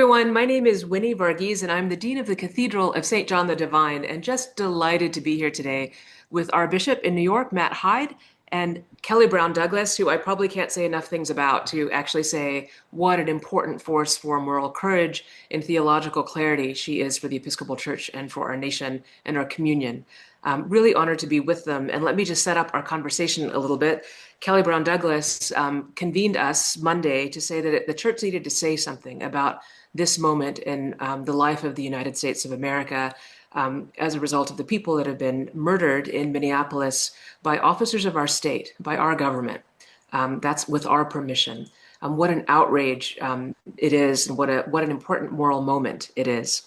everyone. My name is Winnie Varghese, and I'm the Dean of the Cathedral of St. John the Divine, and just delighted to be here today with our Bishop in New York, Matt Hyde, and Kelly Brown Douglas, who I probably can't say enough things about to actually say what an important force for moral courage and theological clarity she is for the Episcopal Church and for our nation and our communion. Really honored to be with them. And let me just set up our conversation a little bit. Kelly Brown Douglas convened us Monday to say that the church needed to say something about this moment in the life of the United States of America as a result of the people that have been murdered in Minneapolis by officers of our state, by our government. That's with our permission. What an outrage it is, and what an important moral moment it is.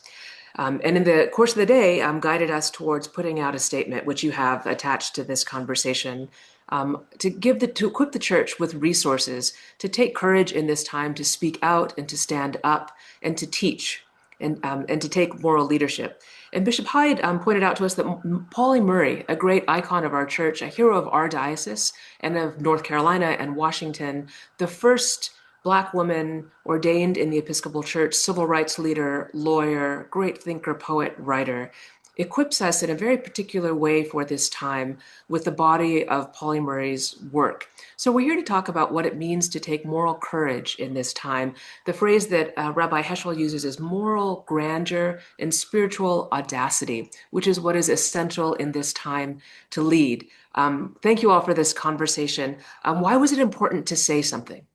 And in the course of the day, guided us towards putting out a statement, which you have attached to this conversation, to equip the church with resources to take courage in this time to speak out and to stand up and to teach and to take moral leadership. And Bishop Hyde pointed out to us that Pauli Murray, a great icon of our church, a hero of our diocese and of North Carolina and Washington, the first Black woman ordained in the Episcopal Church, civil rights leader, lawyer, great thinker, poet, writer, equips us in a very particular way for this time with the body of Pauli Murray's work. So we're here to talk about what it means to take moral courage in this time. The phrase that Rabbi Heschel uses is moral grandeur and spiritual audacity, which is what is essential in this time to lead. Thank you all for this conversation. Why was it important to say something?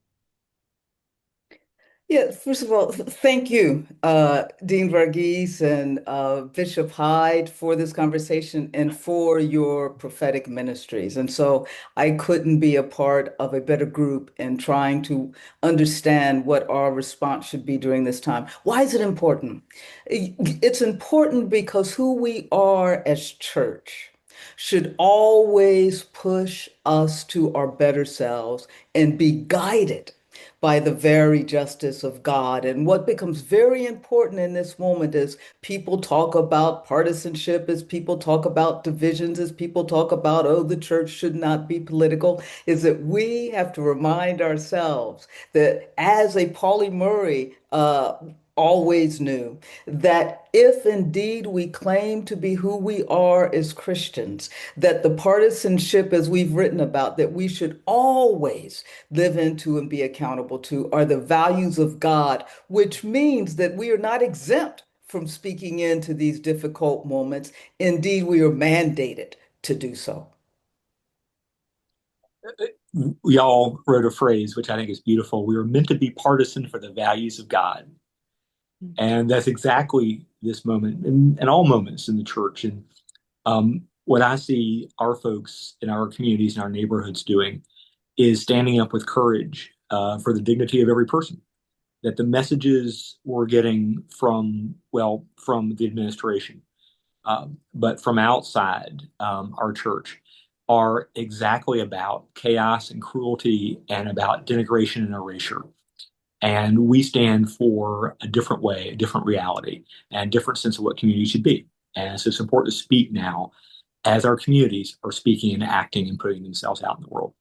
Yeah, first of all, thank you, Dean Varghese and Bishop Hyde, for this conversation and for your prophetic ministries. And so I couldn't be a part of a better group in trying to understand what our response should be during this time. Why is it important? It's important because who we are as church should always push us to our better selves and be guided by the very justice of God. And what becomes very important in this moment is people talk about partisanship, as people talk about divisions, as people talk about, oh, the church should not be political, is that we have to remind ourselves that as a Pauli Murray always knew, that if indeed we claim to be who we are as Christians, that the partisanship, as we've written about, that we should always live into and be accountable to are the values of God, which means that we are not exempt from speaking into these difficult moments. Indeed, we are mandated to do so. Y'all wrote a phrase which I think is beautiful. We were meant to be partisan for the values of God. And that's exactly this moment and all moments in the church. And what I see our folks in our communities and our neighborhoods doing is standing up with courage for the dignity of every person. That the messages we're getting from, well, from the administration, but from outside our church are exactly about chaos and cruelty and about denigration and erasure. And we stand for a different way, a different reality, and a different sense of what community should be. And so it's important to speak now as our communities are speaking and acting and putting themselves out in the world.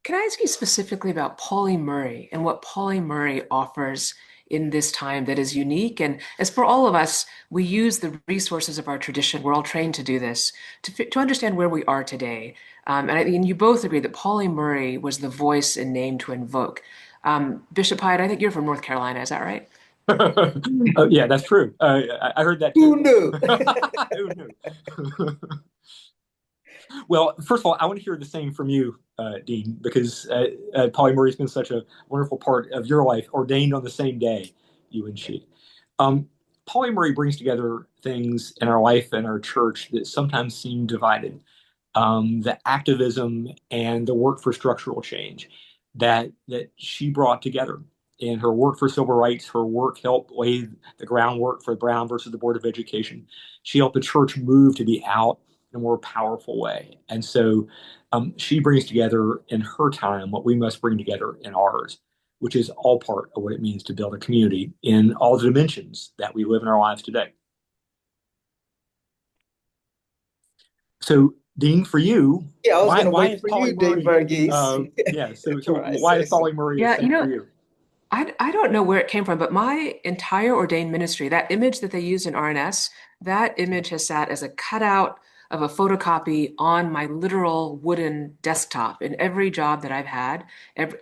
Can I ask you specifically about Pauli Murray and what Pauli Murray offers in this time that is unique? And as for all of us, we use the resources of our tradition. We're all trained to do this to understand where we are today. And you both agree that Pauli Murray was the voice and name to invoke. Bishop Hyde, I think you're from North Carolina. Is that right? Oh, yeah, that's true. I heard that Who too. knew? Who knew? Well, first of all, I want to hear the same from you, Dean, because Pauli Murray's been such a wonderful part of your life, ordained on the same day, you and she. Pauli Murray brings together things in our life and our church that sometimes seem divided. The activism and the work for structural change that she brought together in her work for civil rights. Her work helped lay the groundwork for Brown versus the Board of Education. She helped the church move to be out in a more powerful way. And so she brings together in her time what we must bring together in ours, which is all part of what it means to build a community in all the dimensions that we live in our lives today. So, Dean, for you, Yeah, I was going to why wait is for Pauli you, Dave Murray? Varghese. Yeah, so Before I why say is Pauli so. Murray a Yeah, saint for you? I don't know where it came from, but my entire ordained ministry, that image that they used in RNS, that image has sat as a cutout of a photocopy on my literal wooden desktop in every job that I've had,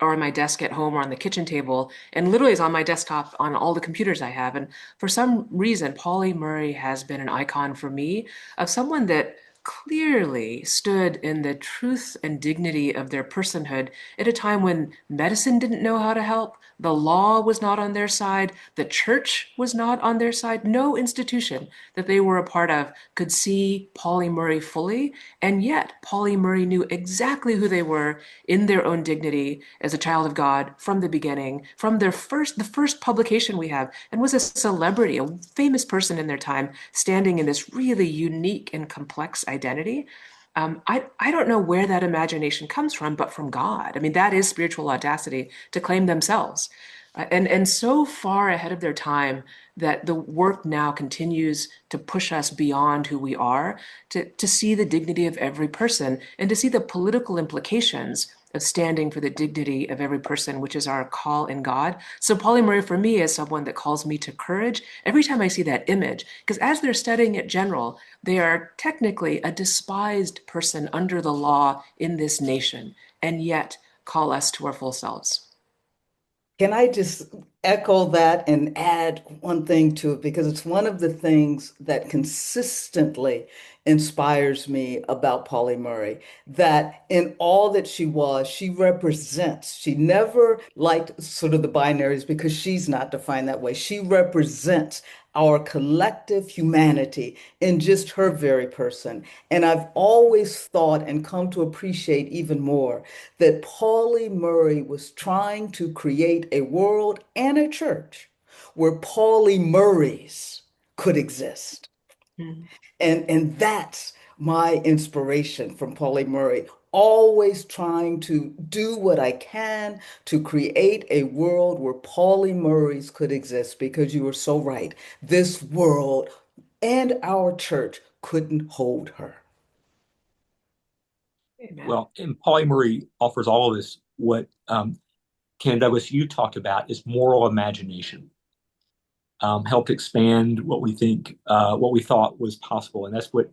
or on my desk at home or on the kitchen table, and literally is on my desktop on all the computers I have. And for some reason, Pauli Murray has been an icon for me of someone that clearly stood in the truth and dignity of their personhood at a time when medicine didn't know how to help, the law was not on their side, the church was not on their side. No institution that they were a part of could see Pauli Murray fully, and yet Pauli Murray knew exactly who they were in their own dignity as a child of God from the beginning, from the first publication we have, and was a celebrity, a famous person in their time, standing in this really unique and complex identity. I don't know where that imagination comes from, but from God. I mean, that is spiritual audacity to claim themselves. And so far ahead of their time that the work now continues to push us beyond who we are, to see the dignity of every person and to see the political implications of standing for the dignity of every person, which is our call in God. So Pauli Murray for me is someone that calls me to courage every time I see that image, because as they're studying at General, they are technically a despised person under the law in this nation, and yet call us to our full selves. Can I just echo that and add one thing to it? Because it's one of the things that consistently inspires me about Pauli Murray, that in all that she was, she represents, she never liked sort of the binaries because she's not defined that way. She represents our collective humanity in just her very person. And I've always thought and come to appreciate even more that Pauli Murray was trying to create a world and a church where Pauli Murrays could exist. Mm. And that's my inspiration from Pauli Murray. Always trying to do what I can to create a world where Pauli Murrays could exist, because you were so right. This world and our church couldn't hold her. Amen. Well, and Pauli Murray offers all of us what Ken Douglas, you talked about is moral imagination. Helped expand what we think, what we thought was possible, and that's what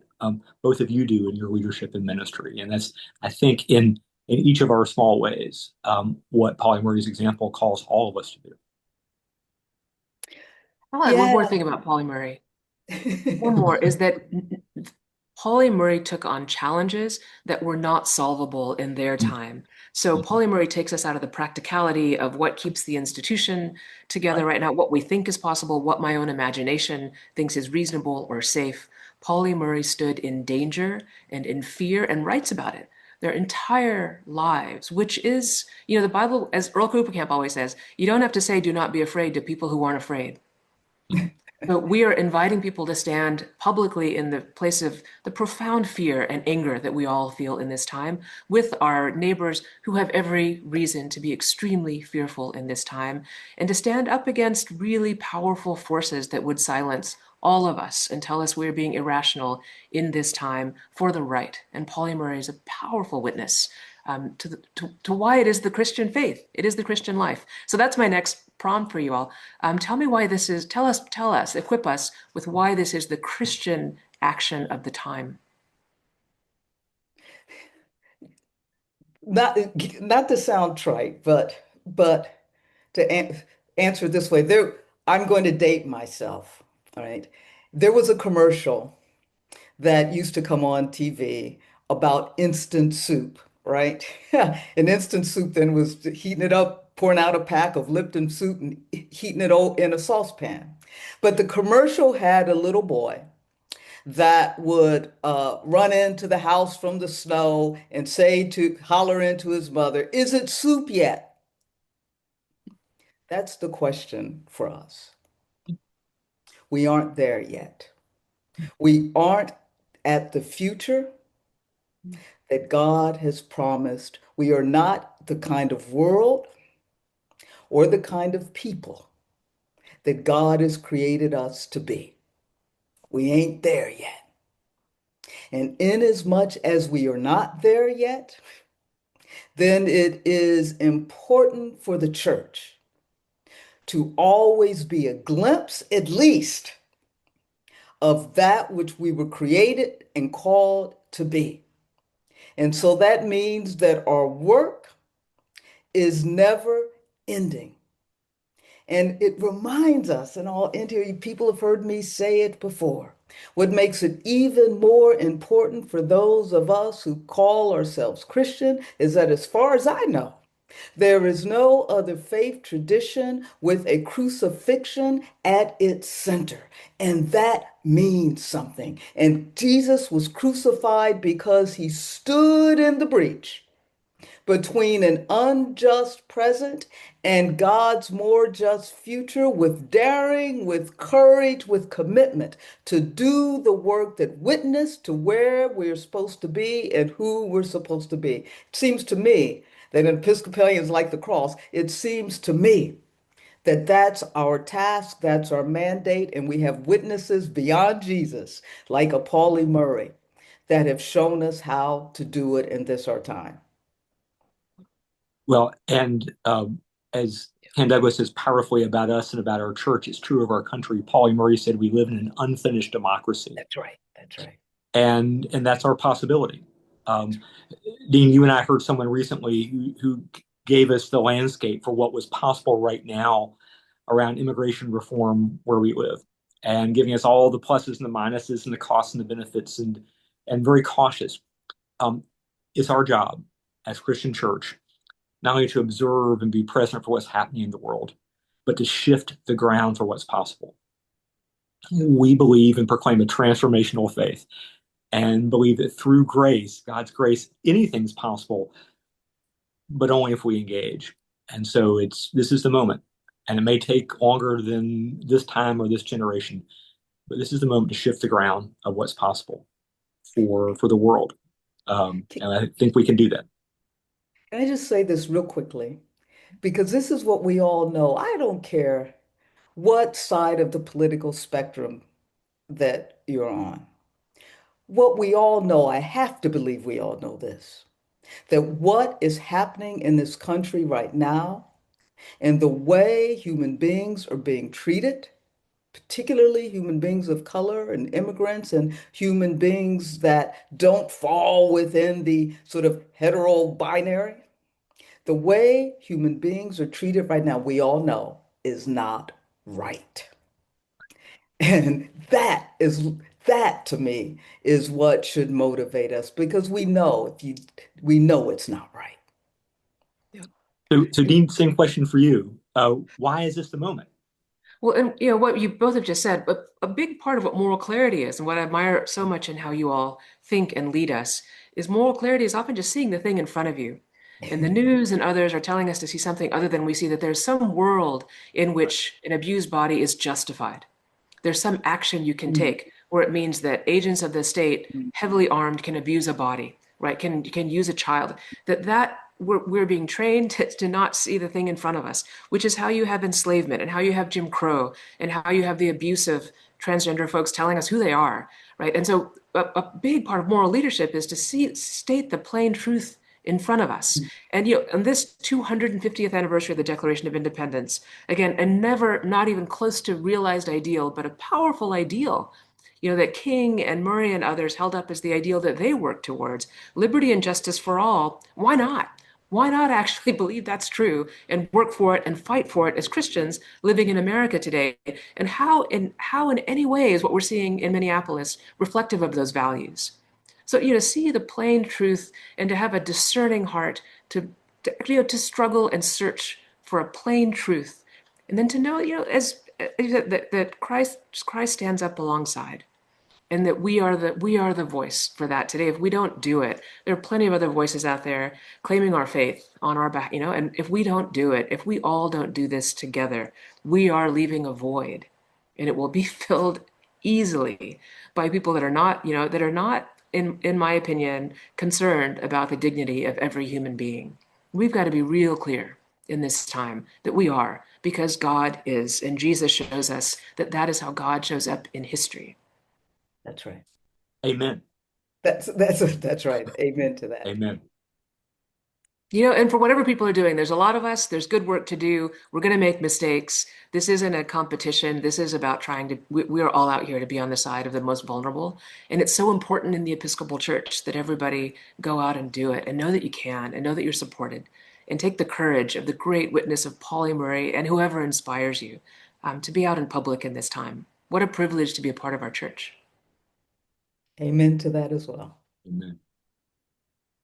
both of you do in your leadership and ministry. And that's, I think, in each of our small ways, what Pauli Murray's example calls all of us to do. I'll add one Yeah. more thing about Pauli Murray. One more is that Pauli Murray took on challenges that were not solvable in their time. So Pauli Murray takes us out of the practicality of what keeps the institution together Right. right now, what we think is possible, what my own imagination thinks is reasonable or safe. Pauli Murray stood in danger and in fear and writes about it their entire lives, which is, the Bible, as Earl Coopercamp always says, you don't have to say, do not be afraid to people who aren't afraid. So we are inviting people to stand publicly in the place of the profound fear and anger that we all feel in this time with our neighbors who have every reason to be extremely fearful in this time, and to stand up against really powerful forces that would silence all of us and tell us we're being irrational in this time for the right. And Pauli Murray is a powerful witness to why it is the Christian faith. It is the Christian life. So that's my next prompt for you all. Tell me why this is, tell us, equip us with why this is the Christian action of the time. Not not to sound trite, but to answer this way, I'm going to date myself. All right. There was a commercial that used to come on TV about instant soup, right? And instant soup then was heating it up, pouring out a pack of Lipton soup and heating it all in a saucepan. But the commercial had a little boy that would run into the house from the snow and holler into his mother, "Is it soup yet?" That's the question for us. We aren't there yet. We aren't at the future that God has promised. We are not the kind of world or the kind of people that God has created us to be. We ain't there yet. And inasmuch as we are not there yet, then it is important for the church to always be a glimpse, at least, of that which we were created and called to be. And so that means that our work is never ending. And it reminds us, and I'll end here, people have heard me say it before. What makes it even more important for those of us who call ourselves Christian is that, as far as I know, there is no other faith tradition with a crucifixion at its center. And that means something. And Jesus was crucified because he stood in the breach between an unjust present and God's more just future with daring, with courage, with commitment to do the work that witness to where we're supposed to be and who we're supposed to be. It seems to me that Episcopalians like the cross, it seems to me that that's our task, that's our mandate, and we have witnesses beyond Jesus, like a Pauli Murray, that have shown us how to do it in this our time. Well, and as Ken Douglas says powerfully about us and about our church, it's true of our country. Pauli Murray said we live in an unfinished democracy, That's right. That's right. and that's our possibility. Um, Dean, you and I heard someone recently who gave us the landscape for what was possible right now around immigration reform where we live, and giving us all the pluses and the minuses and the costs and the benefits, and very cautious. Um, it's our job as Christian Church not only to observe and be present for what's happening in the world, but to shift the ground for what's possible. We believe and proclaim a transformational faith and believe that through grace, God's grace, anything's possible, but only if we engage. And so this is the moment. And it may take longer than this time or this generation, but this is the moment to shift the ground of what's possible for the world. And I think we can do that. Can I just say this real quickly? Because this is what we all know. I don't care what side of the political spectrum that you're on. What we all know, I have to believe we all know this, that what is happening in this country right now and the way human beings are being treated, particularly human beings of color and immigrants and human beings that don't fall within the sort of hetero binary, the way human beings are treated right now, we all know is not right. And that to me is what should motivate us because we know it's not right. Yeah. So Dean, same question for you. Why is this the moment? Well, and what you both have just said, but a big part of what moral clarity is, and what I admire so much in how you all think and lead us, is moral clarity is often just seeing the thing in front of you. And the news and others are telling us to see something other than we see that there's some world in which an abused body is justified. There's some action you can Mm, take where it means that agents of the state, mm, heavily armed, can abuse a body, right? Can use a child. That we're being trained to not see the thing in front of us, which is how you have enslavement and how you have Jim Crow and how you have the abuse of transgender folks telling us who they are, right? And so a big part of moral leadership is to state the plain truth in front of us. mm. And on this 250th anniversary of the Declaration of Independence, again, a never, not even close to realized ideal, but a powerful ideal, that King and Murray and others held up as the ideal that they worked towards, liberty and justice for all. Why not? Why not actually believe that's true and work for it and fight for it as Christians living in America today? And how in any way is what we're seeing in Minneapolis reflective of those values? So, see the plain truth and to have a discerning heart to struggle and search for a plain truth. And then to know, as you said, that Christ stands up alongside and that we are the voice for that today. If we don't do it, there are plenty of other voices out there claiming our faith on our back, and if we don't do it, if we all don't do this together, we are leaving a void and it will be filled easily by people that are not in my opinion concerned about the dignity of every human being. We've got to be real clear in this time that we are, because God is, and Jesus shows us that that is how God shows up in history. That's right. Amen. That's right. Amen to that. Amen. And for whatever people are doing, there's a lot of us, there's good work to do. We're going to make mistakes. This isn't a competition. This is about we are all out here to be on the side of the most vulnerable. And it's so important in the Episcopal Church that everybody go out and do it and know that you can and know that you're supported and take the courage of the great witness of Pauli Murray and whoever inspires you to be out in public in this time. What a privilege to be a part of our church. Amen to that as well. Amen.